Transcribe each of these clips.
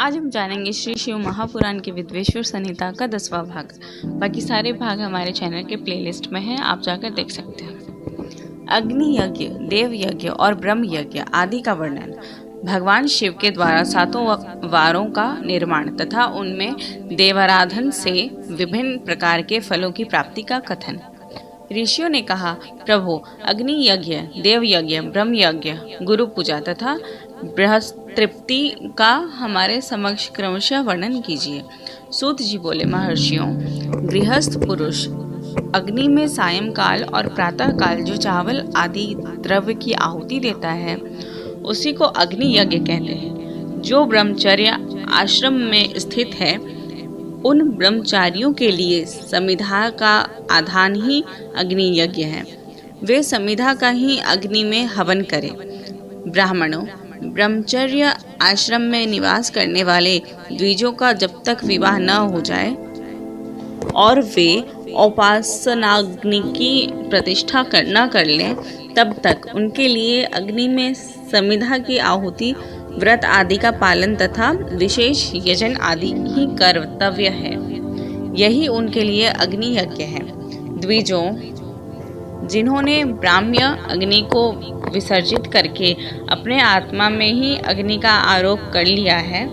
आज हम जानेंगे श्री शिव महापुराण के विद्वेश्वर संहिता का 10वां भाग। बाकी सारे भाग हमारे चैनल के प्लेलिस्ट में हैं, आप जाकर देख सकते हैं। अग्नि यज्ञ, देव यज्ञ और ब्रह्म यज्ञ आदि का वर्णन, भगवान शिव के द्वारा 7 वारों का निर्माण तथा उनमें देवाराधन से विभिन्न प्रकार के फलों की प्राप्ति का कथन। ऋषियों ने कहा, प्रभु, अग्नि यज्ञ, देव यज्ञ, ब्रह्म यज्ञ, गुरु पूजा तथा बृहस्पति का हमारे समक्ष क्रमशः वर्णन कीजिए। सूत जी बोले, महर्षियों, गृहस्थ पुरुष अग्नि में सायंकाल और प्रातः काल जो चावल आदि द्रव्य की आहुति देता है उसी को अग्नि यज्ञ कहते हैं। जो ब्रह्मचर्य आश्रम में स्थित है उन ब्रह्मचारियों के लिए समिधा का आधान ही अग्नि यज्ञ है। वे समिधा का ही अग्नि में हवन करें। ब्राह्मणों, ब्रह्मचर्य आश्रम में निवास करने वाले द्विजों का जब तक विवाह न हो जाए और वे उपासनाग्नि की प्रतिष्ठा न कर लें तब तक उनके लिए अग्नि में समिधा की आहुति, व्रत आदि का पालन तथा विशेष यजन आदि ही कर्तव्य है। यही उनके लिए अग्नि यज्ञ है। द्विजों, जिन्होंने ब्राह्म्य अग्नि को विसर्जित करके अपने आत्मा में ही अग्नि का आरोप कर लिया है,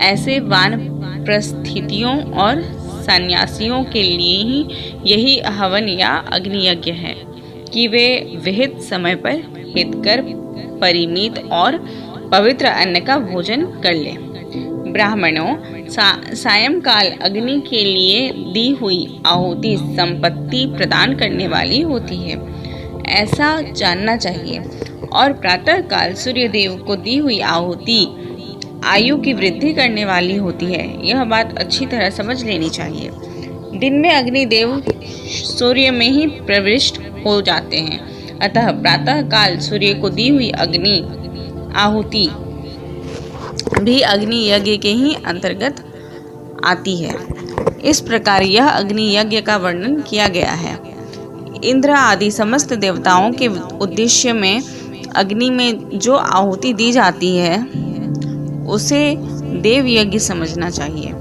ऐसे वानप्रस्थितियों और सन्यासियों के लिए ही यही हवन या अग्नि यज्ञ है कि वे विहित समय पर हितकर, परिमित और पवित्र अन्न का भोजन कर लें। ब्राह्मणों, सायंकाल अग्नि के लिए दी हुई आहुति संपत्ति प्रदान करने वाली होती है, ऐसा जानना चाहिए। और प्रातः काल सूर्यदेव को दी हुई आहुति आयु की वृद्धि करने वाली होती है। यह बात अच्छी तरह समझ लेनी चाहिए। दिन में अग्निदेव सूर्य में ही प्रविष्ट हो जाते हैं, अतः प्रातः काल सूर्य को दी हुई अग्नि आहुति भी अग्नि यज्ञ के ही अंतर्गत आती है। इस प्रकार यह अग्नि यज्ञ का वर्णन किया गया है। इंद्र आदि समस्त देवताओं के उद्देश्य में अग्नि में जो आहुति दी जाती है उसे देव यज्ञ समझना चाहिए।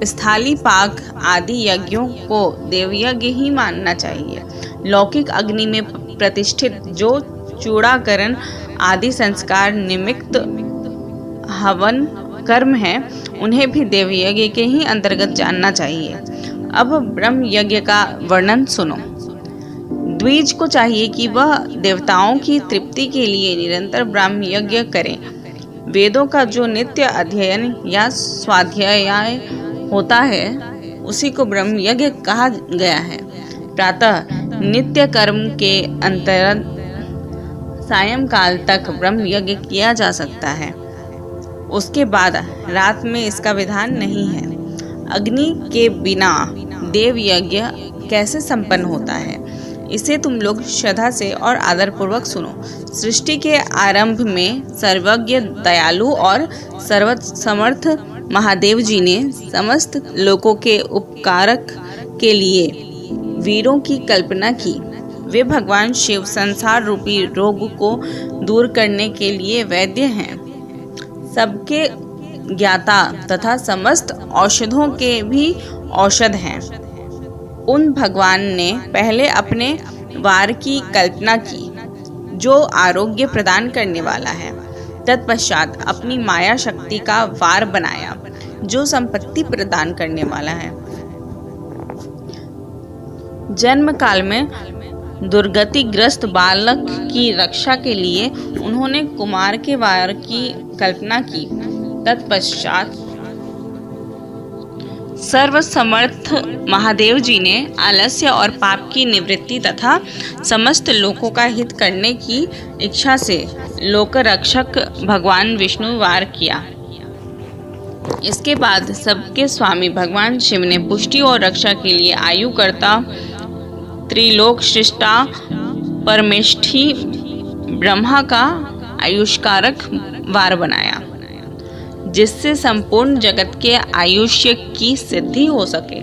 स्थाली पाक आदि यज्ञों को देव यज्ञ ही मानना चाहिए। लौकिक अग्नि में प्रतिष्ठित जो चूड़ाकरण आदि संस्कार निमित्त हवन कर्म है उन्हें भी देव यज्ञ के ही अंतर्गत जानना चाहिए। अब ब्रह्म यज्ञ का वर्णन सुनो। द्विज को चाहिए कि वह देवताओं की तृप्ति के लिए निरंतर ब्रह्म यज्ञ करें। वेदों का जो नित्य अध्ययन या स्वाध्याय होता है उसी को ब्रह्म यज्ञ कहा गया है। प्रातः नित्य कर्म के अंतर्गत सायंकाल तक ब्रह्म यज्ञ किया जा सकता है, उसके बाद रात में इसका विधान नहीं है। अग्नि के बिना देव यज्ञ कैसे संपन्न होता है, इसे तुम लोग श्रद्धा से और आदरपूर्वक सुनो। सृष्टि के आरंभ में सर्वज्ञ, दयालु और सर्वसमर्थ महादेव जी ने समस्त लोकों के उपकारक के लिए वीरों की कल्पना की। वे भगवान शिव संसार रूपी रोग को दूर करने के लिए वैद्य हैं, सबके ज्ञाता तथा समस्त औषधों के भी औषध हैं। उन भगवान ने पहले अपने वार की कल्पना की जो आरोग्य प्रदान करने वाला है। तत्पश्चात अपनी माया शक्ति का वार बनाया जो संपत्ति प्रदान करने वाला है। जन्म काल में दुर्गतिग्रस्त बालक की रक्षा के लिए उन्होंने कुमार के वार की कल्पना की। तत्पश्चात सर्वसमर्थ महादेव जी ने आलस्य और पाप की निवृत्ति तथा समस्त लोकों का हित करने की इच्छा से लोकरक्षक भगवान विष्णु वार किया। इसके बाद सबके स्वामी भगवान शिव ने पुष्टि और रक्षा के लिए आयुकर्ता, त्रिलोक सृष्टा, परमेष्ठी ब्रह्मा का आयुष्कारक वार बनाया जिससे संपूर्ण जगत के आयुष्य की सिद्धि हो सके।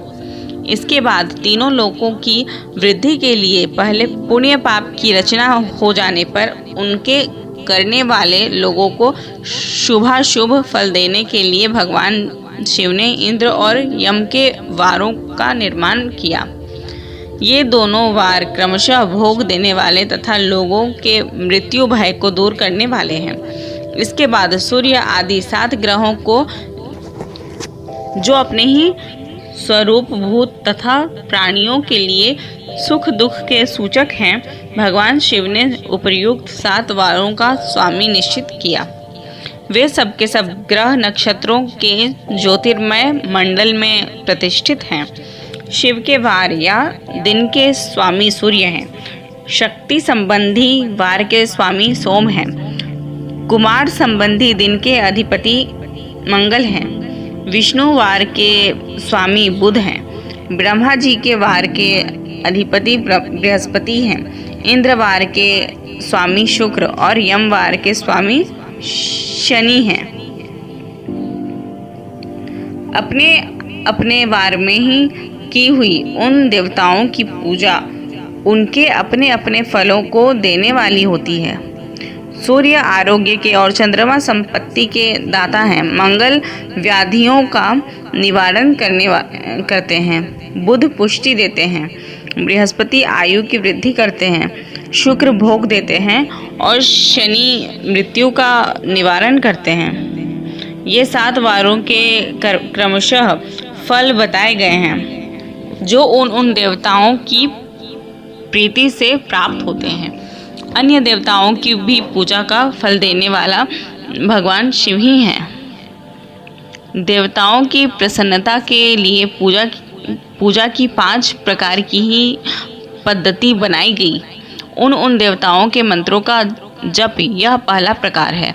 इसके बाद तीनों लोकों की वृद्धि के लिए पहले पुण्य पाप की रचना हो जाने पर उनके करने वाले लोगों को शुभाशुभ फल देने के लिए भगवान शिव ने इंद्र और यम के वारों का निर्माण किया। ये दोनों वार क्रमशः भोग देने वाले तथा लोगों के मृत्यु भय को दूर करने वाले हैं। इसके बाद सूर्य आदि 7 ग्रहों को, जो अपने ही स्वरूप भूत तथा प्राणियों के लिए सुख दुख के सूचक हैं, भगवान शिव ने उपर्युक्त 7 वारों का स्वामी निश्चित किया। वे सब के सब ग्रह नक्षत्रों के ज्योतिर्मय मंडल में प्रतिष्ठित हैं। शिव के वार या दिन के स्वामी सूर्य हैं। शक्ति संबंधी वार के स्वामी सोम हैं। कुमार संबंधी दिन के अधिपति मंगल हैं। विष्णु वार के स्वामी बुध हैं। ब्रह्मा जी के वार के अधिपति बृहस्पति हैं। इंद्र वार के स्वामी शुक्र और यम वार के स्वामी शनि हैं। अपने अपने वार में ही की हुई उन देवताओं की पूजा उनके अपने अपने फलों को देने वाली होती है। सूर्य आरोग्य के और चंद्रमा संपत्ति के दाता हैं। मंगल व्याधियों का निवारण करते हैं। बुध पुष्टि देते हैं। बृहस्पति आयु की वृद्धि करते हैं। शुक्र भोग देते हैं और शनि मृत्यु का निवारण करते हैं। ये 7 वारों के क्रमशः फल बताए गए हैं, जो उन देवताओं की प्रीति से प्राप्त होते हैं। अन्य देवताओं की भी पूजा का फल देने वाला भगवान शिव ही हैं। देवताओं की प्रसन्नता के लिए पूजा की 5 प्रकार की ही पद्धति बनाई गई। उन देवताओं के मंत्रों का जप यह पहला प्रकार है।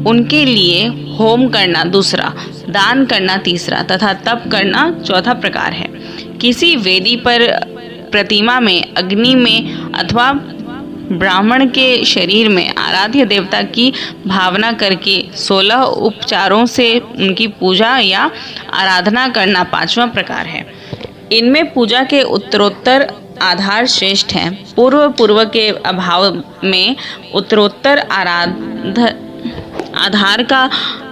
उनके लिए होम करना दूसरा, दान करना तीसरा तथा तप करना चौथा प्रकार है। किसी वेदी पर, प्रतिमा में, अग्नि में अथवा ब्राह्मण के शरीर में आराध्य देवता की भावना करके 16 उपचारों से उनकी पूजा या आराधना करना 5वां प्रकार है। इनमें पूजा के उत्तरोत्तर आधार श्रेष्ठ हैं। पूर्व के अभाव में उत्तरोत्तर आधार का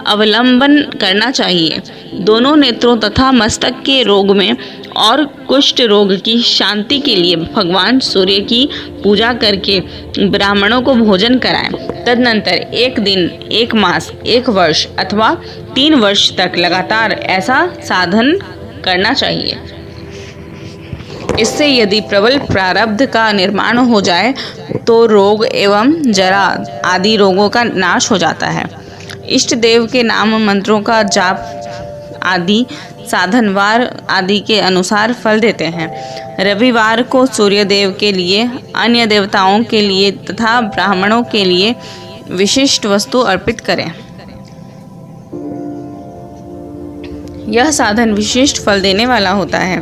अवलंबन करना चाहिए। दोनों नेत्रों तथा मस्तक के रोग में और कुष्ठ रोग की शांति के लिए भगवान सूर्य की पूजा करके ब्राह्मणों को भोजन कराएं। तदनंतर 1 दिन, 1 मास, 1 वर्ष अथवा 3 वर्ष तक लगातार ऐसा साधन करना चाहिए। इससे यदि प्रबल प्रारब्ध का निर्माण हो जाए तो रोग एवं जरा आदि रोगों का नाश हो जाता है। इष्ट देव के नाम मंत्रों का जाप आदि साधनवार आदि के अनुसार फल देते हैं। रविवार को सूर्य देव के लिए, अन्य देवताओं के लिए तथा ब्राह्मणों के लिए विशिष्ट वस्तु अर्पित करें। यह साधन विशिष्ट फल देने वाला होता है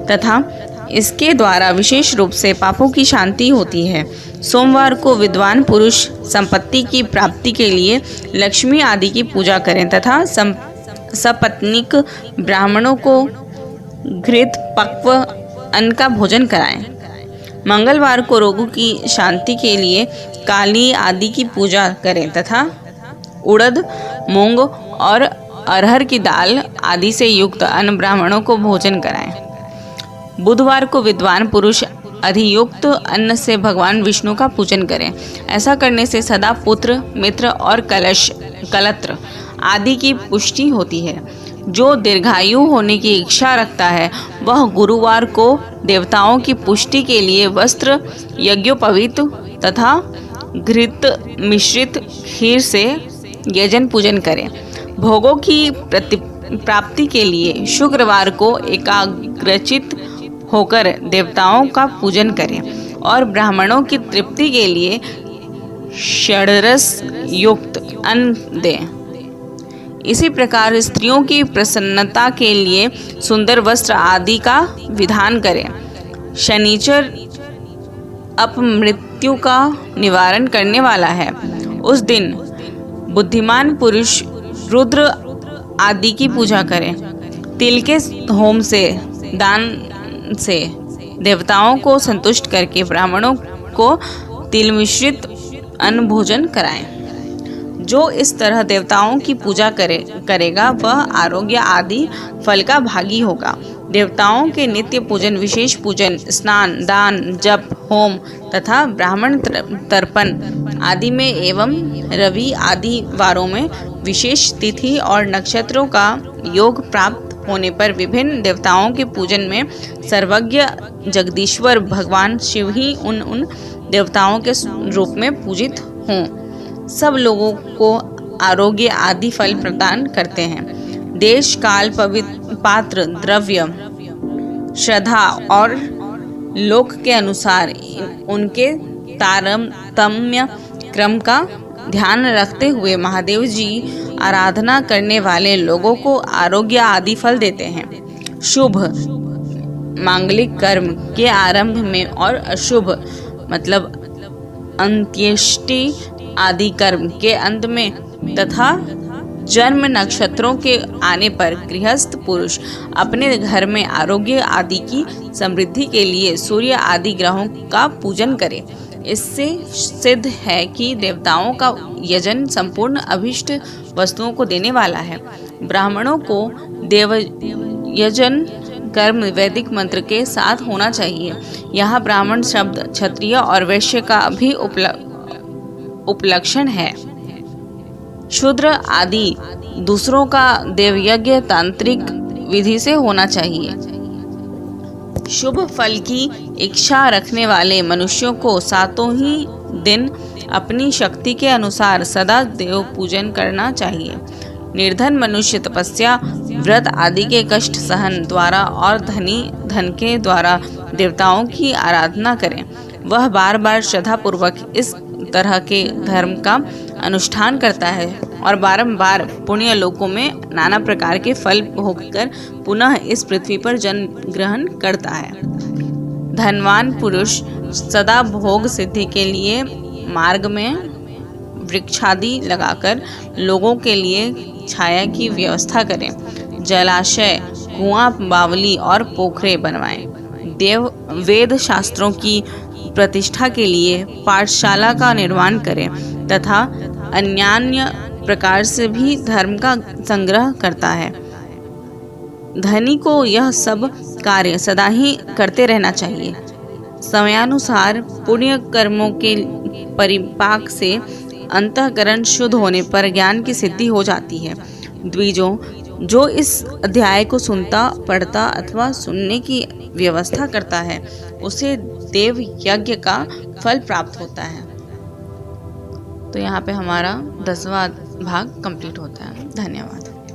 तथा इसके द्वारा विशेष रूप से पापों की शांति होती है। सोमवार को विद्वान पुरुष संपत्ति की प्राप्ति के लिए लक्ष्मी आदि की पूजा करें तथा सपत्नीक ब्राह्मणों को घृत पक्व अन्न का भोजन कराएं। मंगलवार को रोगों की शांति के लिए काली आदि की पूजा करें तथा उड़द, मूंग और अरहर की दाल आदि से युक्त अन्न ब्राह्मणों को भोजन कराएं। बुधवार को विद्वान पुरुष अधियुक्त अन्न से भगवान विष्णु का पूजन करें। ऐसा करने से सदा पुत्र, मित्र और कलत्र आदि की पुष्टि होती है। जो दीर्घायु होने की इच्छा रखता है वह गुरुवार को देवताओं की पुष्टि के लिए वस्त्र, यज्ञोपवीत तथा घृत मिश्रित खीर से यजन पूजन करें। भोगों की प्राप्ति के लिए शुक्रवार को एकाग्रचित होकर देवताओं का पूजन करें और ब्राह्मणों की तृप्ति के लिए षड्रस युक्त अन्न दें। इसी प्रकार स्त्रियों की प्रसन्नता के लिए सुंदर वस्त्र आदि का विधान करें। शनिचर अपमृत्यु का निवारण करने वाला है। उस दिन बुद्धिमान पुरुष रुद्र आदि की पूजा करें। तिल के होम से, दान से देवताओं को संतुष्ट करके ब्राह्मणों को तिल मिश्रित अन्न भोजन कराएं। जो इस तरह देवताओं की पूजा करेगा वह आरोग्य आदि फल का भागी होगा। देवताओं के नित्य पूजन, विशेष पूजन, स्नान, दान, जप, होम तथा ब्राह्मण तर्पण आदि में एवं रवि आदि वारों में विशेष तिथि और नक्षत्रों का योग प्राप्त होने पर विभिन्न देवताओं के पूजन में सर्वज्ञ जगदीश्वर भगवान शिव ही उन देवताओं के रूप में पूजित हों। सब लोगों को आरोग्य आदि फल प्रदान करते हैं। देश काल, पवित्र पात्र, द्रव्य, श्रद्धा और लोक के अनुसार उनके तारतम्य क्रम का ध्यान रखते हुए महादेव जी आराधना करने वाले लोगों को आरोग्य आदि फल देते हैं। शुभ मांगलिक कर्म के आरंभ में और अशुभ मतलब अंत्येष्टि आदि कर्म के अंत में तथा जन्म नक्षत्रों के आने पर गृहस्थ पुरुष अपने घर में आरोग्य आदि की समृद्धि के लिए सूर्य आदि ग्रहों का पूजन करे। इससे सिद्ध है कि देवताओं का यजन संपूर्ण अभिष्ट वस्तुओं को देने वाला है। ब्राह्मणों को देव यजन कर्म वैदिक मंत्र के साथ होना चाहिए। यहाँ ब्राह्मण शब्द क्षत्रिय और वैश्य का भी उपलक्षण है। शूद्र आदि दूसरों का देवयज्ञ तांत्रिक विधि से होना चाहिए। शुभ फल की इच्छा रखने वाले मनुष्यों को सातों ही दिन अपनी शक्ति के अनुसार सदा देव पूजन करना चाहिए। निर्धन मनुष्य तपस्या, व्रत आदि के कष्ट सहन द्वारा और धनी धन के द्वारा देवताओं की आराधना करें। वह बार बार श्रद्धा पूर्वक इस तरह के धर्म का अनुष्ठान करता है और बारंबार पुण्य लोकों में नाना प्रकार के फल भोगकर पुनः इस पृथ्वी पर जन्म ग्रहण करता है। धनवान पुरुष सदा भोग सिद्धि के लिए मार्ग में वृक्षादि लगाकर लोगों के लिए छाया की व्यवस्था करें। जलाशय, कुआं, बावली और पोखरे बनवाएं। वेद शास्त्रों की प्रतिष्ठा के लिए पाठशाला का निर्माण करें तथा अन्यान्य प्रकार से भी धर्म का संग्रह करता है। धनी को यह सब कार्य सदा ही करते रहना चाहिए। समयानुसार पुण्य कर्मों के परिपाक से अंतःकरण शुद्ध होने पर ज्ञान की सिद्धि हो जाती है। द्विजों, जो इस अध्याय को सुनता, पढ़ता अथवा सुनने की व्यवस्था करता है उसे देव यज्ञ का फल प्राप्त होता है। तो यहाँ पे हमारा 10वां भाग कंप्लीट होता है। धन्यवाद।